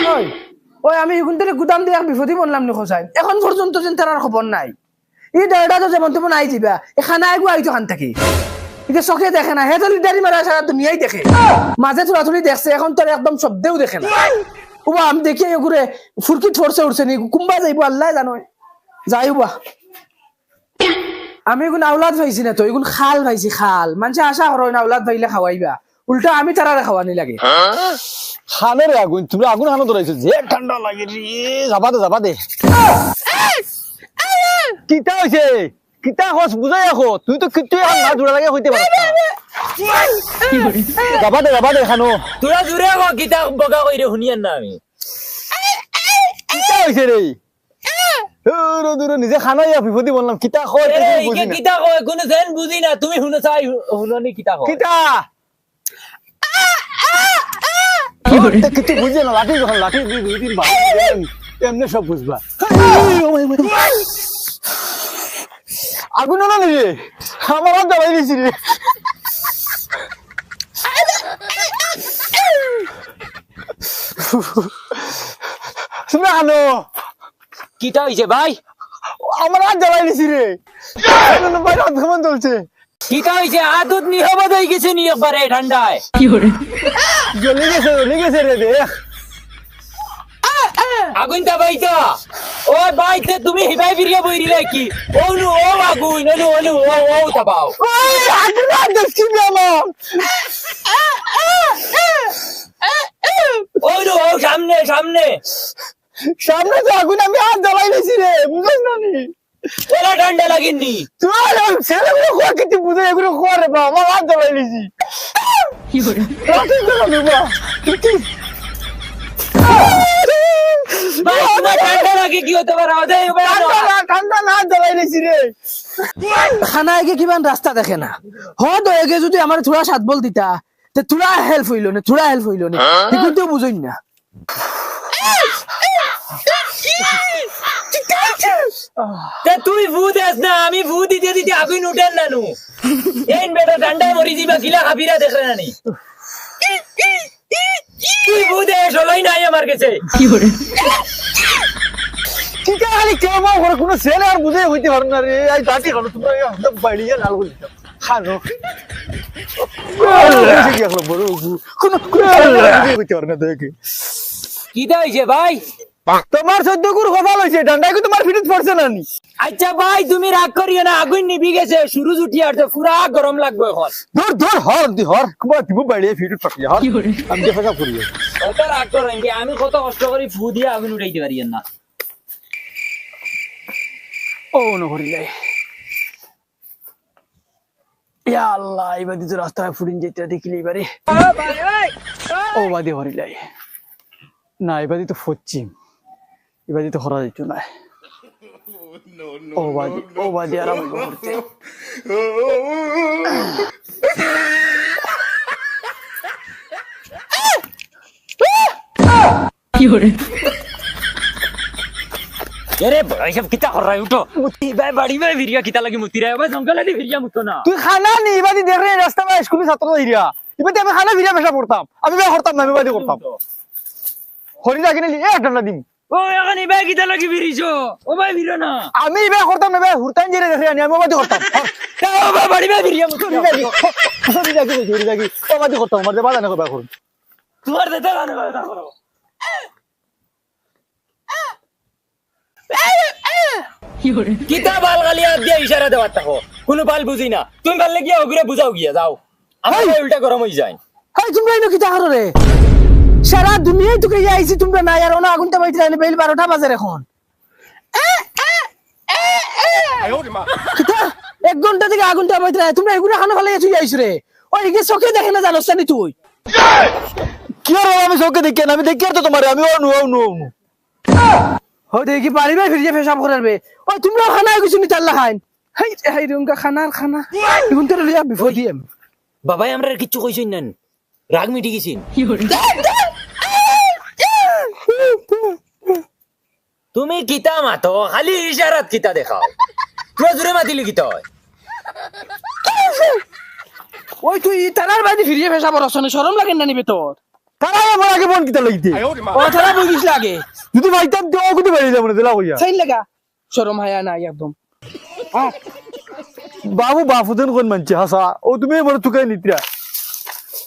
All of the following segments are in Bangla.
জানোই ওই আমি এগুন থেকে গুদাম দিয়ে বিপদে বললাম নি খোঁজাই এখন পর্যন্ত যেন তার খবর নাই ই দেড়টা তো যেমন তেমন আই দিবা এখানে আইগু আইতো খান থাকি এটা চোখে দেখে না হে তো লিডারি মারা সারা দুনিয়াই দেখে মাঝে থোড়াথুড়ি দেখছে এখন তোর একদম শব্দেও দেখে না উবা আমি দেখি এগুরে ফুরকি ঠরছে উঠছে নি কুম্বা যাইবো আল্লাহ জানোই যাইবা আমি এগুন আওলাদ পাইছি না তো এগুন খাল পাইছি খাল মানুষে আশা করো না আওলাদ পাইলে খাওয়াইবা উল্টা আমি তারারে খাওয়ানি লাগে খানের আগুন তুমি আগুন খানো ধরাইছো যে ঠান্ডা লাগে রে যাবা দে কিতা হইছে কিতা হস বুঝাই রাখো তুই তো কিচ্ছু এখন না জোড়া লাগে হইতে পারছ যাবা দে খানো তোরা জুড়ে গো গীতা বগা কইরে শুনিয়ান না আমি কিতা হইছে রে দূরে নিজে খানাই বিপদে বললাম কিতা কয় এ ইকে গীতা কয় কোন যেন বুঝি না তুমি শুনে চাই শুননি গীতা কয় কিতা কিছু বুঝে না লাঠি যখন লাঠি দুই দিন এমনি সব বুঝবা আগুন না রে আমার হাত জ্বালাই দিয়েছি রে শুনে আনো কিটা হইছে ভাই আমার হাত জ্বালাই দিয়েছি রে ভাই হাত কেমন চলছে কিটা হইছে আদত নিহবদ হই গেছে নি একবারে ঠান্ডায় জ্বলে গেছে রে দেখ আগুনটা বাইতা ও বাইতে তুমি হিবাই বিরিয়া বইরিলে কি ওনু ও আগুন ওনু ও তাবাও ওই আগুন আর দেখছি না আমার ওনু ও সামনে সামনে তো আগুন আমি হাত জ্বালাই দিয়েছি রে বুঝছ না নি তোরা ঠান্ডা লাগেনি তুই ছেলেগুলো খোয়া কিছু বুঝে এগুলো খোয়া রে বা আমার হাত জ্বালাই দিয়েছি কি করে ঠান্ডা লাগে কি হতে পারে ঠান্ডা না জ্বালাই দিয়েছি রে খানা এগে কিমান রাস্তা দেখে না হদ এগে যদি আমার থোড়া সাত বল দিতা তে থোড়া হেল্প হইল না কিন্তু বুঝইন না তুই ভূ দেস না আমি ভূ দিতে আগুন উঠেন না নু এই বেটা ঠান্ডায় মরি যাবা কিলা হাবিরা দেখে না নি তুই ভূ দে সবাই নাই আমার কাছে ঠিক আছে কেমন করে কোনো ছেলে আর বুঝে হইতে পারো না রে আই দাঁতি খানো তোমরা একদম বাইলিয়ে লাল করে খানো হইতে পারো না দেখে কিটা হইছে ভাই তোমার 14 গুর কপাল হইছে ডান্ডায় কি তোমার ফিটিস পড়ছে না নি আচ্ছা ভাই তুমি রাগ করিও না আগুন নিভি গেছে শুরু উঠি আসছে পুরা গরম লাগবে এখন ধর হর কুবা দিব বাইলিয়ে ফিটিস পড়ছে হর আমি দেখা করি কত রাগ করেন কি আমি কত কষ্ট করি ফু দিয়ে আগুন উঠাইতে পারি না ও নহরিলাই ইয়া আল্লাহ এবাদি তো রাস্তায় ফুরিন যেতে দেখিলি এবারে ও বাদি হরিলাই না এবাদি তো ফচ্চিম এবাদি তো হরা যেত না ও বাদি আরাম করতে কি করে अरे भाई सब कितना कर रहा है उठो मुत्ती भाई बड़ी भाई वीरिया कितना लगी मुत्ती रहा है भाई जंगल है वीरिया मुत्तो ना তুই খানা নি এবাদি দেখ রে রাস্তা में স্কুল ছাত্র এরিয়া এবাদি আমি খানা ভিড়া পেশা করতাম আমি ভাই করতাম না আমি বাদি করতাম হরি লাগি না এ ডান্ডা দিম ओ এখন ভাই কিটা লাগি ভিরিছো ও ভাই ভিরো না আমি ভাই করতাম না ভাই হুরতান জেরে দেখে আনি আমি বাদি করতাম ও ভাই বড়ি ভাই ভিরিয়া মুত্তো হরি লাগি ও বাদি করতাম আমার বাদা না ভাই করুন তোমার দেতা গানে কথা করো কিতা বাল গালিয়া দিয়া ইশারা দেওয়ার থাকো কোনো বাল বুঝি না তুমি বাল গিয়া ওগুরে বুঝাও গিয়া যাও আমার উল্টা গরম হই যায় হাই তোমরা এনো কি তাহার রে সারা দুনিয়ায় তোকে আইছি তোমরা না আর ওনা আগুনটা বাইতে রানি বেল 12টা বাজে এখন কিতা 1 ঘন্টা থেকে আগুনটা বাইতে রানি তোমরা এগুলা খানা ফেলে তুই আইছ রে ওই কি চোখে দেখে না জানোস না তুই কি আর আমি চোখে দেখি না আমি দেখি আর তো তোমার আমি ও ও দেখি পারিবে ফিরে পেশাব করবে ওই তোমরা খানা কিছু নি চাল্লা খাইন হাই হাই রুমকা খানা এখন তোর লিয়া বিপদি এম বাবাই আমরা কিচ্ছু কইছেন না রাগ মিটি গেছেন তুমি কিতা মাতো খালি ইশারাত কিতা দেখাও পুরো জোরে মাতিলি কিতা হয় ওই তুই তারার বাড়ি ফিরিয়ে পেশাব রসনে শরম লাগে না নিবে তোর তারা আমার আগে বোন কিতা লাগিতে ও তারা বুঝিস লাগে যদি ভাইতাম তো কোটি বাড়ি যাব না দিলা কইয়া সাইন লাগা শরম হায়া নাই একদম বাবু বাফুদেন কোন মানছে হাসা ও তুমি বড় তুকাই নিত্রা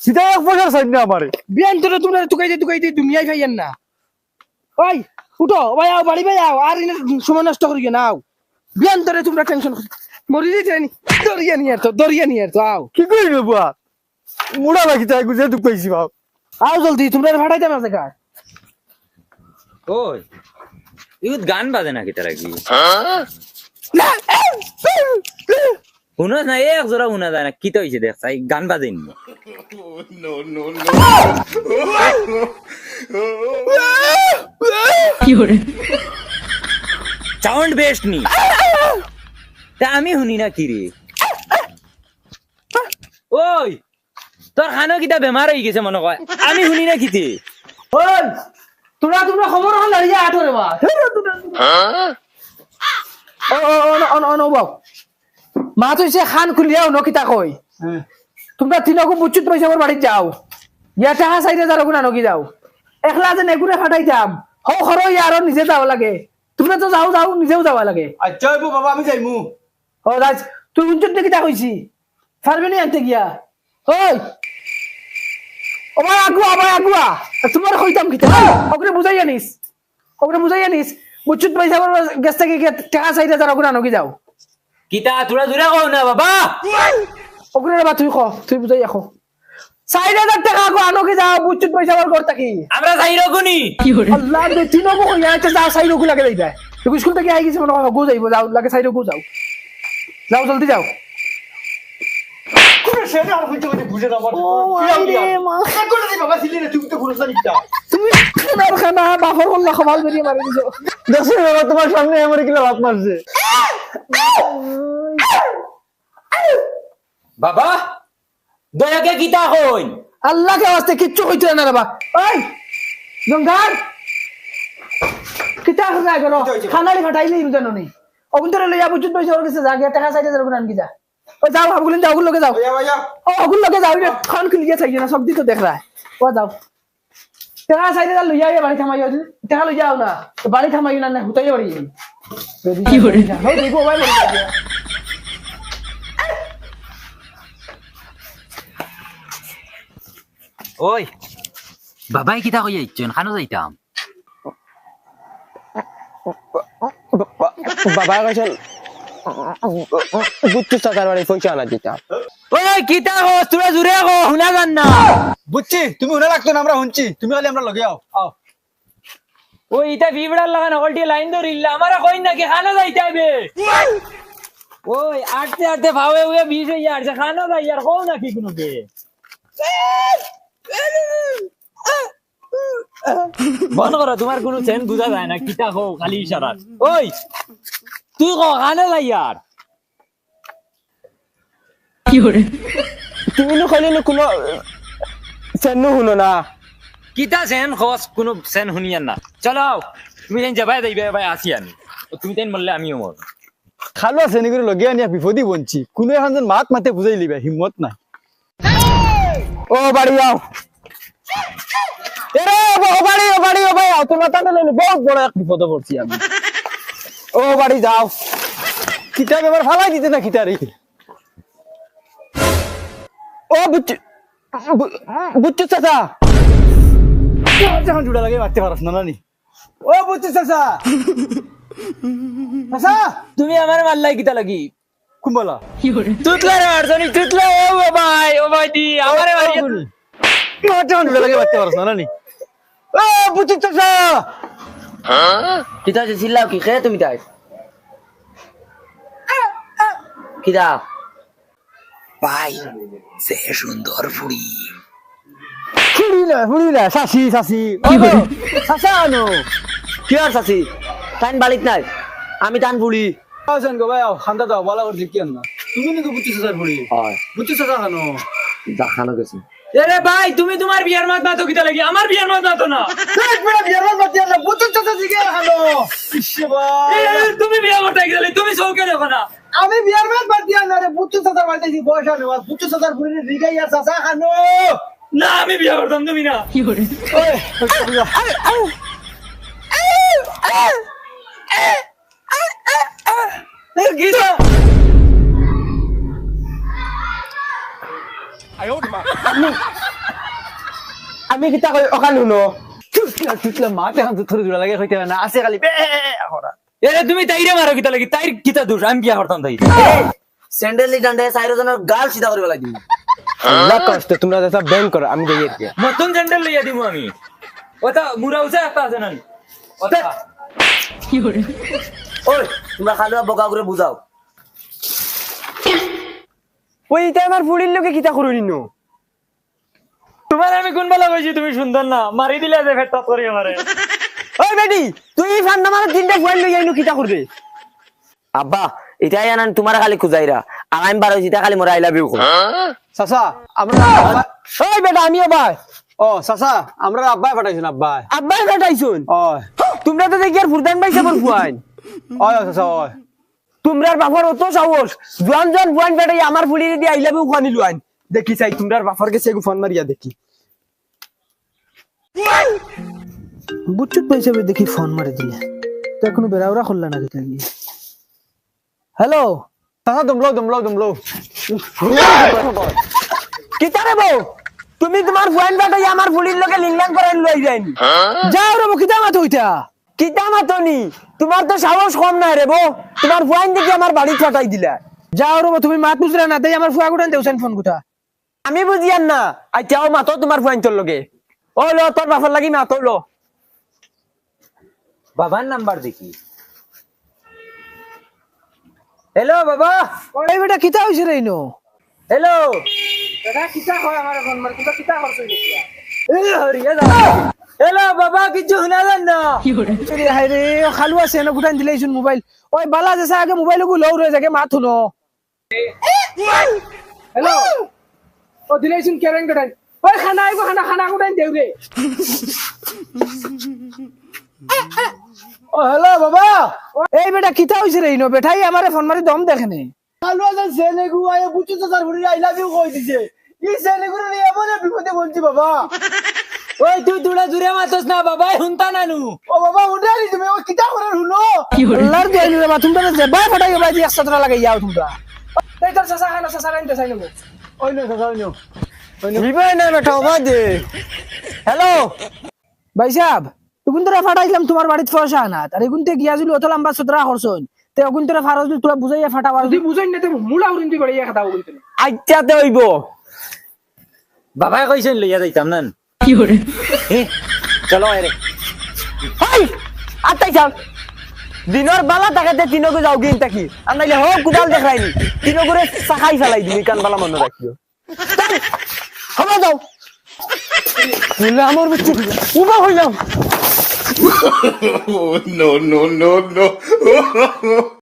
সিধা এক পয়সার সাইন না আমারে বিয়ান তোরে তোমরা তুকাইতে দুনিয়ায় খাইয়েন না ওই উঠো ভাই আও বাড়ি ভাই আও আর ইনে সময় নষ্ট করিও না আও বিয়ান তোরে তোমরা টেনশন মরি যেতে নি দরিয়া নিয়ে তো আও কি করি নেবো মুড়া লাগি তাই গুজে তুকাইছি বাপ আও জলদি তোমরা ভাড়াইতে না জায়গা ওই ইউত গান বাজে নাকি তারা কি না শুনা না এক জোড়া শুনা যায় না কি তো হয়েছে দেখ চাই গান বাজেনি সাউন্ড বেস্ট নি তা আমি শুনি না কি রে ওই তোর খানো কিটা বেমার হয়ে গেছে মনে কয় আমি শুনি না কিতে ওই তোমরা খবর হল লড়িয়া আঠরে বা ও বাউ মা তো সে খান খুলিয়াও নকিতা কই তোমরা তিনকু বুচ্চুত পয়সা আমার বাড়ি যাও ইয়া টাকা 4000 গুণা নকি যাও একলা যে নেগুনে ফাটাইতাম হো খরো ইয়ার নিজে যাও লাগে তোমরা তো যাও নিজেও যাওয়া লাগে আচ্ছা বাবা আমি যাইমু ও রাজ তুই বুচ্চুত কিতা কইছি পারবে নি আনতে গিয়া ওই ওমাই আগুয়া তোমার কইতাম কিতা ওকে বুঝাই আনিস বুচ্চুত পয়সা আমার গেছ থেকে টাকা 4000 গুণা নকি যাও কিতা তোরা জোরে কও না বাবা ওগুলো বা তুই বুঝাই রাখো 4000 টাকা কো আনো কি যাও বুচ্চুত পয়সা আমার ঘর থাকি আমরা যাই রগুনি আল্লাহ দে তিনো কো ইয়াতে যাও সাইরো কো লাগে যাই তুই স্কুল থেকে আই গেছে মনে গো যাইবো যাও লাগে সাইরো কো যাও জলদি যাও কোন শেডে আর কইতে কইতে বুঝে না ও আইরে মা কোন দি বাবা সিলি না তুমি তো পুরো সারিটা তুমি খানা বাফর বললা খবাল বেরিয়ে মারি দিছো দেখো বাবা তোমার সামনে আমার কিলা লাত মারছে বাবা দয়াকে কিতা কই আল্লাহ কে ওয়াস্তে কিচ্ছু কইতে না রে বা ওই জঙ্গার কিতা হযা গেলো খানালি ফাটাইলি জানো নি অগুন্তরে লইয়া বুচ্চুত পয়সা ওর কাছে জাগিয়া টাকা 4000 গুণ আনকি যা ও যাও হাবগুলিন যাও ওগুলো লগে যাও ও ওগুলো লগে যাও রে খান খুলিয়া থাকি না সব দি তো দেখ রা ও যাও টাকা 4000 লইয়া বাড়ি থামাইও টাকা লই যাও না বাড়ি থামাইও না হুতাই বাড়ি কি করে হই দেখো ভাই মরে যাবে ওই বাবাই কিতা কই আইছেন খানো যাইতাম বাবা কাছে বুচ্চু চাচার বাড়ি পয়সা আনা দিতাম ওই কিতা কো তোরা জোরে কো শুনা যান না বুঝছি তুমি উনা লাগতো না আমরা শুনছি তুমি খালি আমরা লগে আও ওই ইটা বিবড়ার লাগা নকলটি লাইন ধরিল্লা আমারে কই নাকি খানো যাইতাইবে ওই আটতে ভাবে ওয়ে 20000 আছে খানো যাই আর কও নাকি কোনো কে বন্ধ করো তোমার কোনো সেন বুঝা যায় না কিতা কো খালি ইশারা ওই তুই কো খানো যাই আর তুমি নো খালি কোনো সেনু শুনো না কিতা সেন খস কোনো সেন শুনিয়ান না চলো তুমি যেন যাবাই যাইবে ভাই আসি আমি তুমি তেন বললে আমিও মর খালো আছে নি করে লগে আনিয়া বিপদি বঞ্চি কোনো এখন যেন মাত মাতে বুঝাই লিবা হিম্মত নাই ও বাড়ি যাও এরে ও বাড়ি ভাই তোমার মাথাটা লইলে বহুত বড় এক বিপদে পড়ছি আমি ও বাড়ি যাও কিতা এবার ফালাই দিতে না কিতারি ও বুচ্চু চাচা যখন জুড়া লাগে মারতে পারছ না নানি ও বুঝছিস চাচা চাচা তুমি আমার মাল্লাই কিতা লাগি কুম্বলা তুতলা রে আরজনি তুতলা ও ভাই দি আমারে মারি যখন জুড়া লাগে মারতে পারছ না নানি ও বুঝছিস চাচা কিতা চিল্লাও কি খেয়ে তুমি তাই কিতা ভাই সে সুন্দর ফুড়ি ফুড়ি না শাসি চাচা আনো কি আর চাচি টাইম বাড়িত নাই আমি টান ফুড়ি আছেন গো ভাই খান্দা দাও বলা করে কি না তুমি নাকি বুঝছিস চাচা ফুড়ি হয় বুঝছিস চাচা খানো দেখানো গেছে এরে ভাই তুমি তোমার বিয়ার মাত না তো কিতা লাগি আমার বিয়ার মাত না তো না এক মিনিট বিয়ার মাত দিয়া না বুঝছিস চাচা জিগে খানো ইসে ভাই তুমি বিয়া করতে গেলে তুমি চৌকে দেখো না আমি বিয়ার মাত বাদ দিয়া না রে বুঝছিস চাচা বাড়িতে বয়সা নেওয়া বুঝছিস চাচা ফুড়ি রিগাইয়া চাচা খানো না আমি বিয়া করতাম তুমি না আমি কিতা কই ওখান শুনো মাতে এখন থরে জোড়া লাগে কইতে না আছে খালি এরে তুমি তাইরে মারো কিতা লাগি তাইর কিতা দোষ আমি বিয়া করতাম তাই স্যান্ডেল ডান্ডে সাইরো জনের গাল সিধা করে লাগি আল্লাহ কষ্ট তোমরা যেটা ব্যান করো আমি দেই এর নতুন স্যান্ডেল লইয়া দিমু আমি ওটা মুরা উসে একটা আছে না ওটা ওই তোমরা খালুয়া বকা করে বুঝাও ওই এটা আমার ফুড়ির লোকে কিতা করুনি নো তোমার আমি কোন বেলা কইছি তুমি সুন্দর না মারি দিলে যে ফেটটা করে আমারে ওই বেটি তুই ফান্ডা মারা তিনটা ফুয়াল লই আইনো কিতা করবে আব্বা এটাই জানান তোমার খালি খুঁজাইরা আর আমি বার হইছি তা খালি মোরা আই লাভ ইউ কই চাচা আমরা ওই বেটা আমিও ভাই ও চাচা আমরা আব্বাই পাঠাইছেন আব্বাই আব্বাই বেটাইছুন ও তোমরা তো দেখি আর ফুরদান পাইছে কোন ফুয়াইন ওই চাচা ওই তোমরার বাপর অত সাহস জোয়ান জোয়ান ফুয়াইন বেটাই আমার ফুলি দি আই লাভ ইউ খানি লুয়াইন দেখি চাই তোমরার বাফার গেছে ফোন মারিয়া দেখি বুচ্চুত পয়সা দেখি ফোন মারি দিলে তো এখনো বেড়াওরা খুললা না কিতা গিয়ে হ্যালো চাচা দমলো কিতা রে বউ তুমি তোমার ফুয়াইন বেটাই আমার ফুলির লগে লিংলাং করে লই যাইনি যাও রে কিতা মাত হইতা কিতা মাতনি তোমার তো সাহস কম না রে বউ তোমার ফুয়াইন দেখি আমার বাড়ি ফাটাই দিলা যাও রে তুমি মাত বুঝরা না তাই আমার ফুয়া গুটান দেউছেন ফোন গুটা আমি বুঝিয়ান না আইতাও মাতো তোমার ফুয়াইন তোর লগে ও লো তোর বাপর লাগি মাতো লো বাবার নাম্বার দেখি হ্যালো বাবা এই বেটা কিতা হইছে রে ইনো হ্যালো হ্যালো বাবা কিছু শুনা যান না রে হাই রে খালু আছে না গুটান দিলেইছুন মোবাইল ওই বালা যেসা আগে মোবাইল গু লও রে জাগে মাত শুনো হ্যালো ও দিলেইছুন কেরেন গুটান ওই খানা আইগো খানা গুটান দেউ রে ও হ্যালো বাবা এই বেটা কিতা হইছে রে ইনো বেটাই আমারে ফোন মারি দম দেখেনে খালু আছে ছেলেগু আয় বুচু চাচার ফুড়ি আই লাভ ইউ কই দিছে এই ছেলেগুলো নিয়ে এমন বিপদে বলছি বাবা ওই তুই দুড়া জুড়ে মাতস না বাবা শুনতা নানু ও বাবা উঠালি তুমি ও কিতা করে শুনো আল্লাহর দেইনি রে মা তোমরা যে বাই ফাটাই বাই দি 100 টাকা লাগাই যাও তোমরা এই তোর চাচা খানা চাচা রাইতে চাই নেবো ওই না চাচা ওই না বিবে না বেটা বাদে হ্যালো ভাই সাহেব এগুন তোরা ফাটাইলাম তোমার বাড়িতে পয়সা আনাত আর এগুন তে গিয়া জুলি অত লম্বা সতরা খরচন তে এগুন তোরা ফারজ তোরা বুঝাইয়া ফাটাবার যদি বুঝাই না তে মুলা উরিন্দি বাড়িয়া খাতাও কিন্তু আইতাতে হইব বাবাই কইছেন লইয়া যাইতাম না চলো আরে হাই আতাই যাও দিনর বালা টাকাতে তিনকে যাও গিন তাকি আর নাইলে হো কুদাল দেখাইনি তিনগুরে সাখাই ফেলাই দিবি কান বালা মনে রাখিও হবে যাও বলে আমার বাচ্চা উবা হইলাম no, no, no, no.